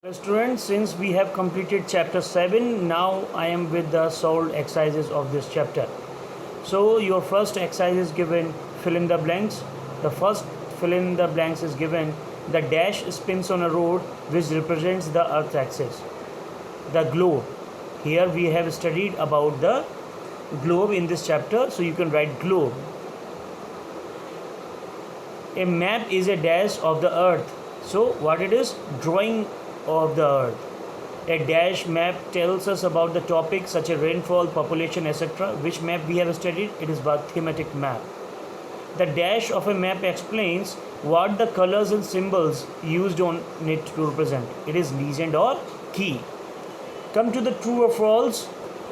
Students, since we have completed chapter 7, now I am with the solved exercises of this chapter. So your first exercise is given fill in the blanks. The first fill in the blanks is given the dash spins on a road which represents the earth axis. The globe. Here we have studied about the globe in this chapter, so you can write globe. A map is a dash of the earth. So what it is? Drawing of the earth. A dash map tells us about the topics such as rainfall, population, etc. Which map we have studied? It is about thematic map. The dash of a map explains what the colors and symbols used on it to represent. It is legend or key. Come to the true or false.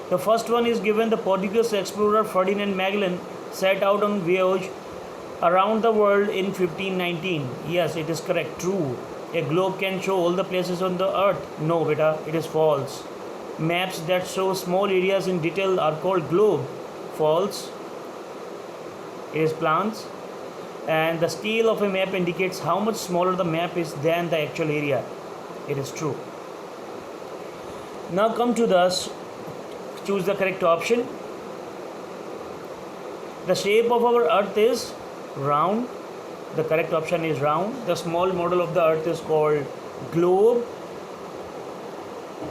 The first one is given the Portuguese explorer Ferdinand Magellan set out on voyage around the world in 1519. Yes, it is correct. True. A globe can show all the places on the earth. No, beta, it is false. Maps that show small areas in detail are called globe. False. It is plans. And the scale of a map indicates how much smaller the map is than the actual area. It is true. Now come to this. Choose the correct option. The shape of our earth is round. The correct option is round. The small model of the earth is called globe.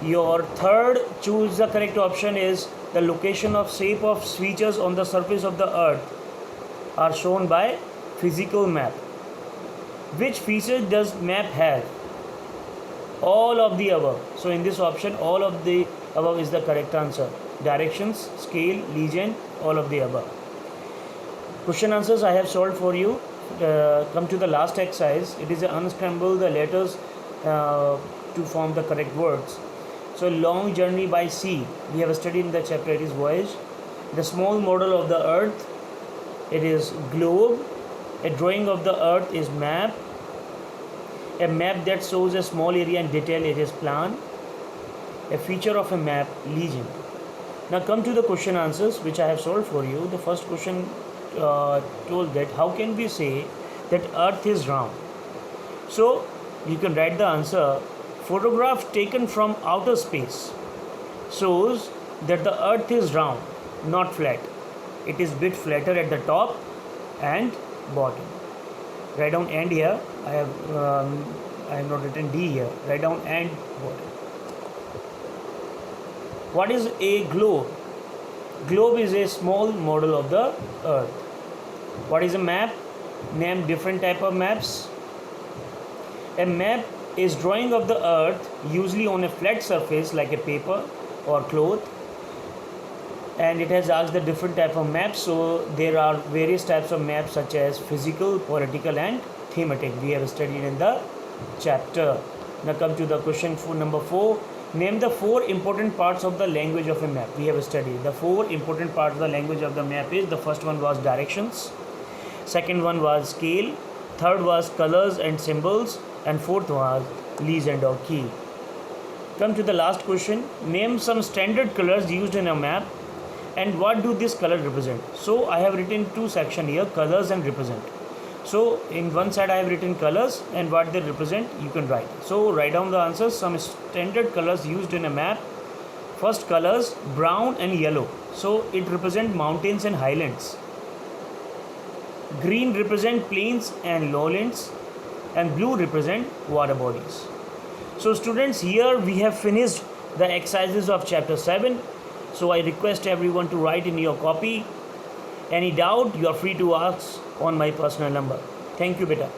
Your third choose the correct option is the location of shape of features on the surface of the earth are shown by physical map. Which feature does map have? All of the above. So in this option, all of the above is the correct answer. Directions, scale, legend, all of the above. Question answers I have solved for you. Come to the last exercise. It is unscramble the letters to form the correct words. So long journey by sea, we have studied in the chapter. It is voyage. The small model of the earth, it is globe. A drawing of the earth is map. A map that shows a small area in detail, it is plan. A feature of a map, legend. Now come to the question answers which I have solved for you. The first question told that how can we say that earth is round? So you can write the answer. Photograph taken from outer space shows that the earth is round, not flat. It is bit flatter at the top and bottom. Write down and here. I have not written D here. Write down and bottom. What is a globe? Globe is a small model of the earth. What is a map? Name different type of maps. A map is drawing of the earth usually on a flat surface like a paper or cloth, and it has asked the different type of maps. So there are various types of maps such as physical, political and thematic. We have studied in the chapter. Now come to the question for number 4. Name the 4 important parts of the language of a map. We have studied the 4 important parts of the language of the map is the first one was directions, second one was scale, third was colors and symbols, and fourth was legend or key. Come to the last question. Name some standard colors used in a map and what do this color represent? So I have written 2 sections here, colors and represent. So in one side I have written colors and what they represent you can write. So write down the answers. Some standard colors used in a map. First colors brown and yellow. So it represent mountains and highlands. Green represent plains and lowlands, and blue represent water bodies. So students, here we have finished the exercises of chapter 7. So I request everyone to write in your copy. Any doubt you are free to ask on my personal number. Thank you, beta.